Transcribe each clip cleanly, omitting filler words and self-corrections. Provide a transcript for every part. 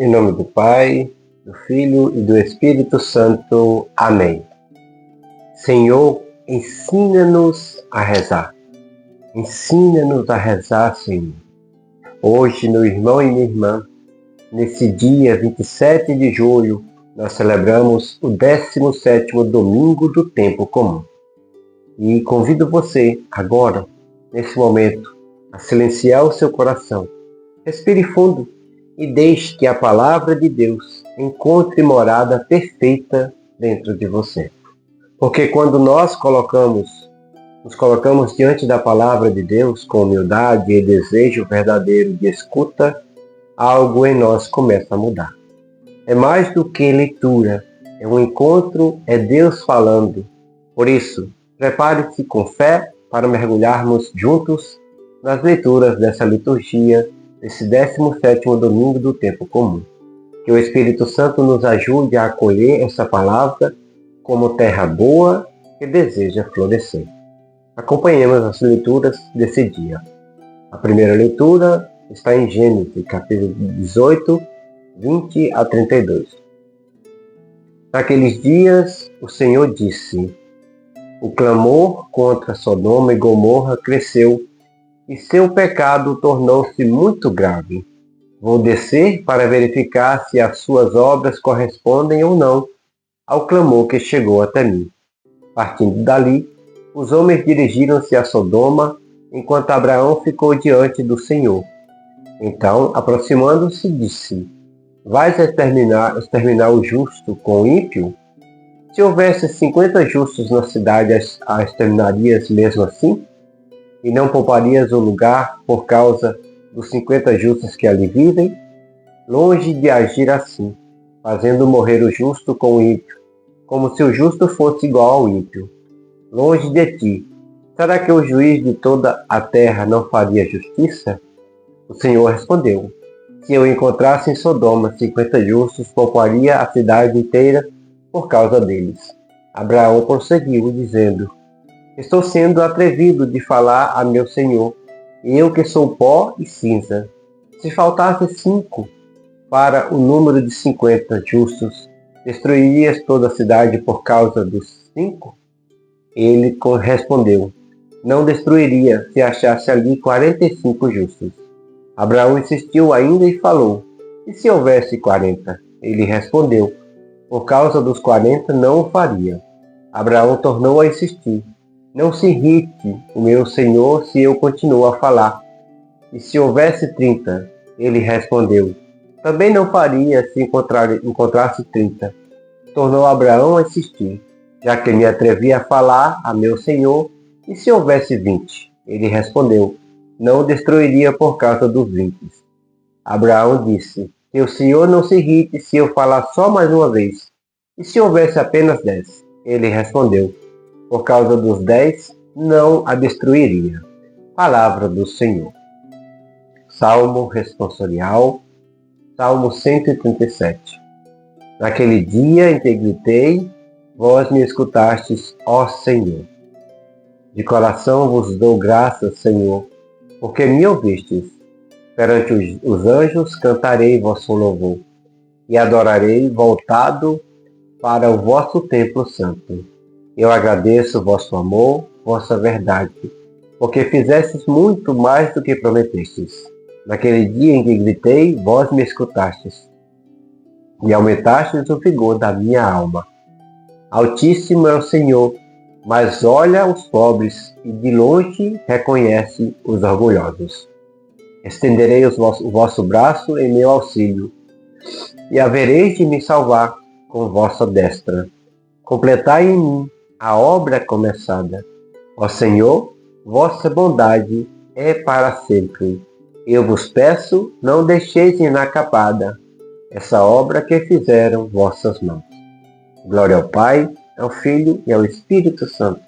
Em nome do Pai, do Filho e do Espírito Santo. Amém. Senhor, ensina-nos a rezar. Ensina-nos a rezar, Senhor. Hoje, meu irmão e minha irmã, nesse dia 27 de julho, nós celebramos o 17º domingo do tempo comum. E convido você, agora, nesse momento, a silenciar o seu coração. Respire fundo e deixe que a palavra de Deus encontre morada perfeita dentro de você. Porque quando nos colocamos diante da palavra de Deus com humildade e desejo verdadeiro de escuta, algo em nós começa a mudar. É mais do que leitura, é um encontro, é Deus falando. Por isso, prepare-se com fé para mergulharmos juntos nas leituras dessa liturgia, desse 17º domingo do tempo comum. Que o Espírito Santo nos ajude a acolher essa palavra como terra boa que deseja florescer. Acompanhemos as leituras desse dia. A primeira leitura está em Gênesis, capítulo 18, 20 a 32. Naqueles dias, o Senhor disse: o clamor contra Sodoma e Gomorra cresceu, e seu pecado tornou-se muito grave. Vou descer para verificar se as suas obras correspondem ou não ao clamor que chegou até mim. Partindo dali, os homens dirigiram-se a Sodoma, enquanto Abraão ficou diante do Senhor. Então, aproximando-se, disse: vais exterminar o justo com o ímpio? Se houvesse 50 justos na cidade, a exterminarias mesmo assim? E não pouparias o lugar por causa dos 50 justos que ali vivem? Longe de agir assim, fazendo morrer o justo com o ímpio, como se o justo fosse igual ao ímpio. Longe de ti, será que o juiz de toda a terra não faria justiça? O Senhor respondeu: se eu encontrasse em Sodoma 50 justos, pouparia a cidade inteira por causa deles. Abraão prosseguiu, dizendo: estou sendo atrevido de falar a meu Senhor, eu que sou pó e cinza. Se faltasse 5 para o número de 50 justos, destruirias toda a cidade por causa dos 5? Ele respondeu: não destruiria se achasse ali 45 justos. Abraão insistiu ainda e falou: e se houvesse 40? Ele respondeu: por causa dos 40 não o faria. Abraão tornou a insistir: não se irrite, o meu Senhor, se eu continuo a falar. E se houvesse 30? Ele respondeu: também não faria se encontrasse 30. Tornou Abraão a insistir: já que me atrevi a falar a meu Senhor, e se houvesse 20? Ele respondeu: não destruiria por causa dos 20. Abraão disse: que o Senhor não se irrite se eu falar só mais uma vez. E se houvesse apenas 10? Ele respondeu: por causa dos 10, não a destruiria. Palavra do Senhor. Salmo responsorial, Salmo 137. Naquele dia em que gritei, vós me escutastes, ó Senhor. De coração vos dou graças, Senhor, porque me ouvistes. Perante os anjos cantarei vosso louvor, e adorarei voltado para o vosso templo santo. Eu agradeço vosso amor, vossa verdade, porque fizestes muito mais do que prometestes. Naquele dia em que gritei, vós me escutastes, e aumentastes o vigor da minha alma. Altíssimo é o Senhor, mas olha os pobres, e de longe reconhece os orgulhosos. Estenderei o vosso braço em meu auxílio, e havereis de me salvar com vossa destra. Completai em mim a obra começada. Ó Senhor, vossa bondade é para sempre. Eu vos peço, não deixeis inacabada essa obra que fizeram vossas mãos. Glória ao Pai, ao Filho e ao Espírito Santo,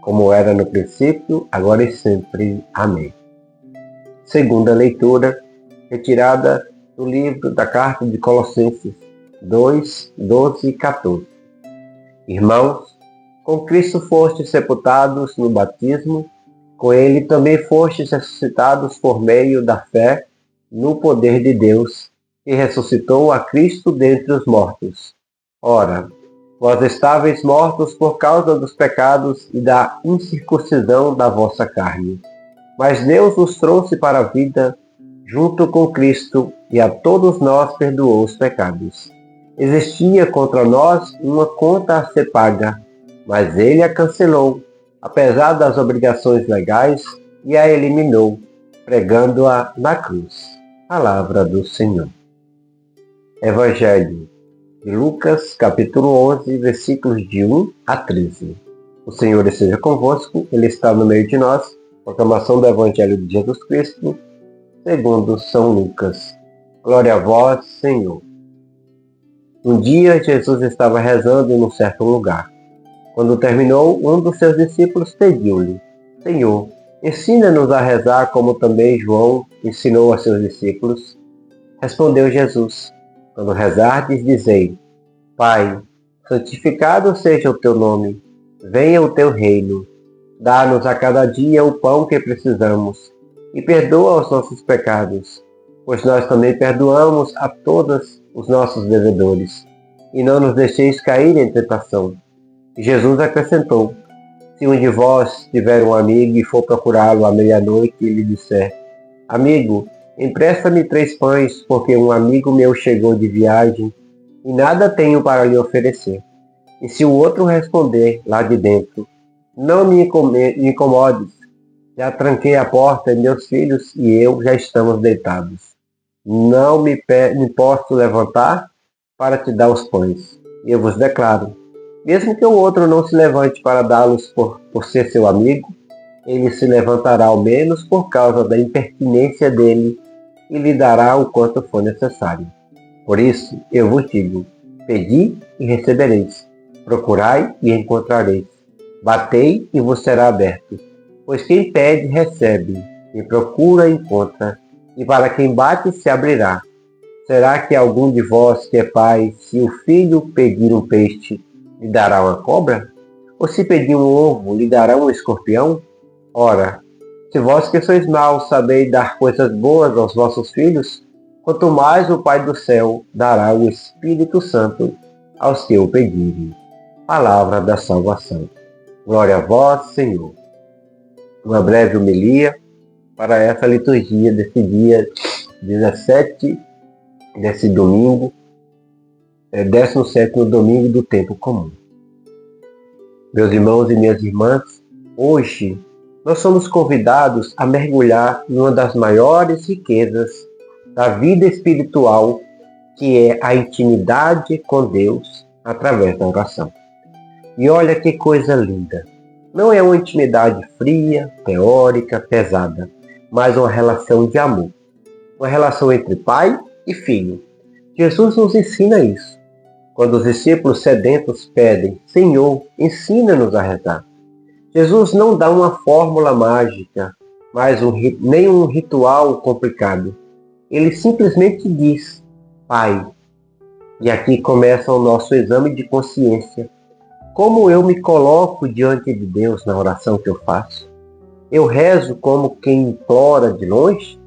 como era no princípio, agora e sempre. Amém. Segunda leitura, retirada do livro da Carta de Colossenses 2, 12 e 14. Irmãos, com Cristo fostes sepultados no batismo, com ele também fostes ressuscitados por meio da fé no poder de Deus, e ressuscitou a Cristo dentre os mortos. Ora, vós estáveis mortos por causa dos pecados e da incircuncisão da vossa carne. Mas Deus os trouxe para a vida junto com Cristo e a todos nós perdoou os pecados. Existia contra nós uma conta a ser paga, mas ele a cancelou, apesar das obrigações legais, e a eliminou, pregando-a na cruz. Palavra do Senhor. Evangelho de Lucas, capítulo 11, versículos de 1 a 13. O Senhor esteja convosco, Ele está no meio de nós. Proclamação do Evangelho de Jesus Cristo, segundo São Lucas. Glória a vós, Senhor. Um dia Jesus estava rezando num certo lugar. Quando terminou, um dos seus discípulos pediu-lhe: Senhor, ensina-nos a rezar como também João ensinou a seus discípulos. Respondeu Jesus: Quando rezardes, dizei: Pai, santificado seja o teu nome, venha o teu reino. Dá-nos a cada dia o pão que precisamos e perdoa os nossos pecados, pois nós também perdoamos a todos os nossos devedores. E não nos deixeis cair em tentação. E Jesus acrescentou: Se um de vós tiver um amigo e for procurá-lo à meia-noite e lhe disser: Amigo, empresta-me 3 pães, porque um amigo meu chegou de viagem e nada tenho para lhe oferecer. E se o outro responder lá de dentro: Não me incomodes, já tranquei a porta e meus filhos e eu já estamos deitados. Não me posso levantar para te dar os pães. E eu vos declaro, mesmo que o outro não se levante para dá-los por ser seu amigo, ele se levantará ao menos por causa da impertinência dele e lhe dará o quanto for necessário. Por isso, eu vos digo, pedi e recebereis, procurai e encontrareis, batei e vos será aberto. Pois quem pede, recebe, quem procura, encontra, e para quem bate, se abrirá. Será que algum de vós que é pai, se o filho pedir um peixe, lhe dará uma cobra? Ou se pedir um ovo, lhe dará um escorpião? Ora, se vós que sois maus sabeis dar coisas boas aos vossos filhos, quanto mais o Pai do céu dará o Espírito Santo aos que o pedirem. Palavra da salvação. Glória a vós, Senhor. Uma breve homilia para essa liturgia desse dia 17, desse domingo, 17º domingo do tempo comum. Meus irmãos e minhas irmãs, hoje nós somos convidados a mergulhar em uma das maiores riquezas da vida espiritual, que é a intimidade com Deus através da oração. E olha que coisa linda! Não é uma intimidade fria, teórica, pesada, mas uma relação de amor. Uma relação entre pai e filho. Jesus nos ensina isso. Quando os discípulos sedentos pedem: Senhor, ensina-nos a rezar. Jesus não dá uma fórmula mágica, mas nem um ritual complicado. Ele simplesmente diz: Pai. E aqui começa o nosso exame de consciência. Como eu me coloco diante de Deus na oração que eu faço? Eu rezo como quem implora de longe?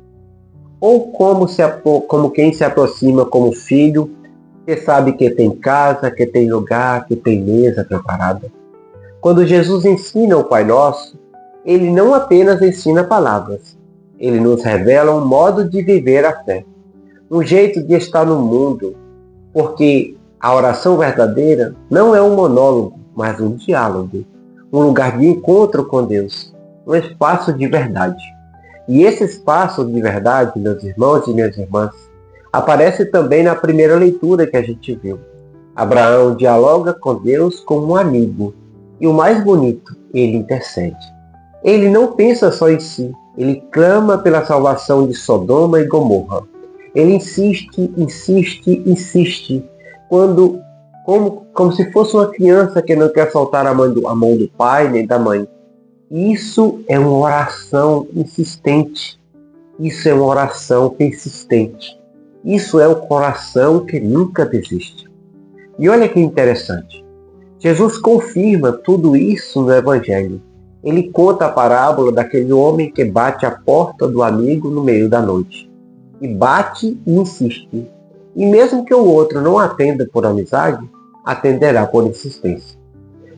Ou como quem se aproxima como filho, que sabe que tem casa, que tem lugar, que tem mesa preparada? Quando Jesus ensina o Pai Nosso, Ele não apenas ensina palavras. Ele nos revela um modo de viver a fé. Um jeito de estar no mundo. Porque a oração verdadeira não é um monólogo, mas um diálogo. Um lugar de encontro com Deus. Um espaço de verdade. E esse espaço de verdade, meus irmãos e minhas irmãs, aparece também na primeira leitura que a gente viu. Abraão dialoga com Deus como um amigo. E o mais bonito, ele intercede. Ele não pensa só em si, ele clama pela salvação de Sodoma e Gomorra. Ele insiste, como se fosse uma criança que não quer soltar a mão do pai nem da mãe. Isso é uma oração insistente. Isso é uma oração persistente. Isso é o coração que nunca desiste. E olha que interessante. Jesus confirma tudo isso no Evangelho. Ele conta a parábola daquele homem que bate a porta do amigo no meio da noite. E bate e insiste. E mesmo que o outro não atenda por amizade, atenderá por insistência.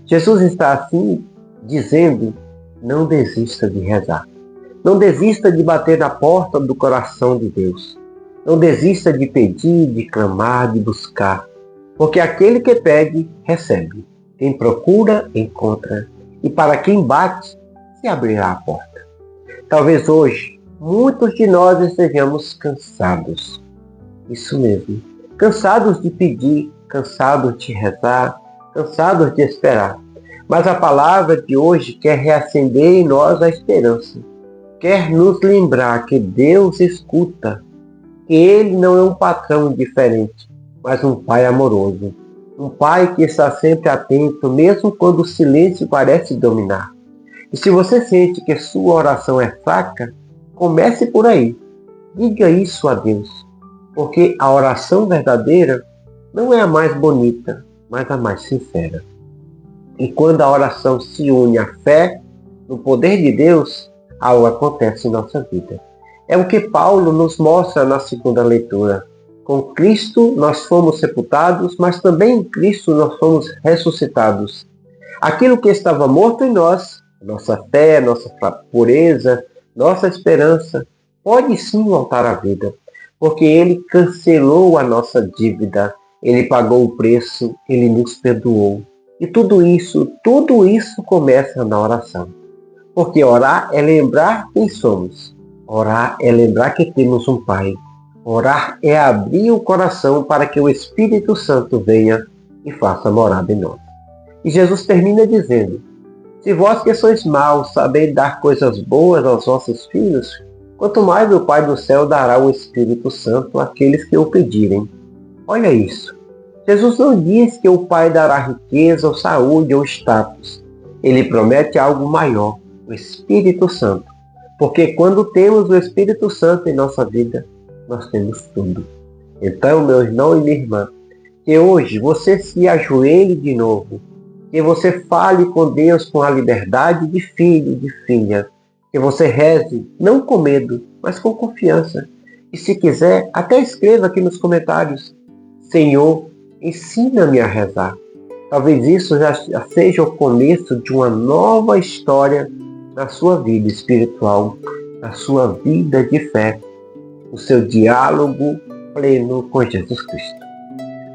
Jesus está assim dizendo: não desista de rezar. Não desista de bater na porta do coração de Deus. Não desista de pedir, de clamar, de buscar. Porque aquele que pede, recebe. Quem procura, encontra. E para quem bate, se abrirá a porta. Talvez hoje, muitos de nós estejamos cansados. Isso mesmo. Cansados de pedir, cansados de rezar, cansados de esperar. Mas a palavra de hoje quer reacender em nós a esperança. Quer nos lembrar que Deus escuta, que Ele não é um patrão indiferente, mas um Pai amoroso. Um Pai que está sempre atento, mesmo quando o silêncio parece dominar. E se você sente que sua oração é fraca, comece por aí. Diga isso a Deus, porque a oração verdadeira não é a mais bonita, mas a mais sincera. E quando a oração se une à fé no poder de Deus, algo acontece em nossa vida. É o que Paulo nos mostra na segunda leitura. Com Cristo nós fomos sepultados, mas também em Cristo nós fomos ressuscitados. Aquilo que estava morto em nós, nossa fé, nossa pureza, nossa esperança, pode sim voltar à vida, porque Ele cancelou a nossa dívida, Ele pagou o preço, Ele nos perdoou. E tudo isso começa na oração. Porque orar é lembrar quem somos. Orar é lembrar que temos um Pai. Orar é abrir o coração para que o Espírito Santo venha e faça morada em nós. E Jesus termina dizendo: se vós que sois maus sabeis dar coisas boas aos vossos filhos, quanto mais o Pai do céu dará o Espírito Santo àqueles que o pedirem. Olha isso. Jesus não diz que o Pai dará riqueza ou saúde ou status. Ele promete algo maior, o Espírito Santo. Porque quando temos o Espírito Santo em nossa vida, nós temos tudo. Então, meu irmão e minha irmã, que hoje você se ajoelhe de novo, que você fale com Deus com a liberdade de filho, de filha, que você reze, não com medo, mas com confiança. E se quiser, até escreva aqui nos comentários: Senhor, ensina-me a rezar. Talvez isso já seja o começo de uma nova história na sua vida espiritual, na sua vida de fé, o seu diálogo pleno com Jesus Cristo.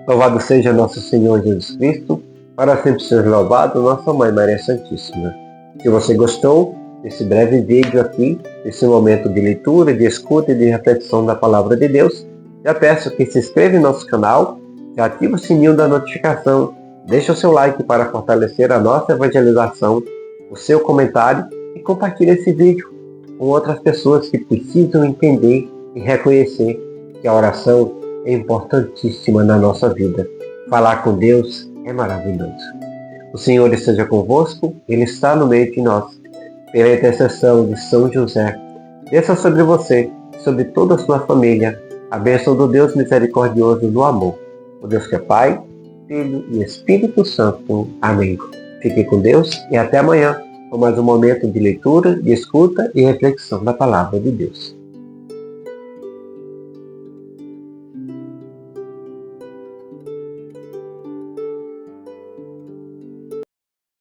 Louvado seja nosso Senhor Jesus Cristo, para sempre ser louvado, nossa Mãe Maria Santíssima. Se você gostou desse breve vídeo aqui, desse momento de leitura, de escuta e de reflexão da Palavra de Deus, já peço que se inscreva em nosso canal, já ative o sininho da notificação, deixe o seu like para fortalecer a nossa evangelização, o seu comentário e compartilhe esse vídeo com outras pessoas que precisam entender e reconhecer que a oração é importantíssima na nossa vida. Falar com Deus é maravilhoso. O Senhor esteja convosco, Ele está no meio de nós. Pela intercessão de São José, desça sobre você, sobre toda a sua família, a bênção do Deus misericordioso do amor. O Deus que é Pai, Filho e Espírito Santo. Amém. Fique com Deus e até amanhã com mais um momento de leitura, de escuta e reflexão da Palavra de Deus.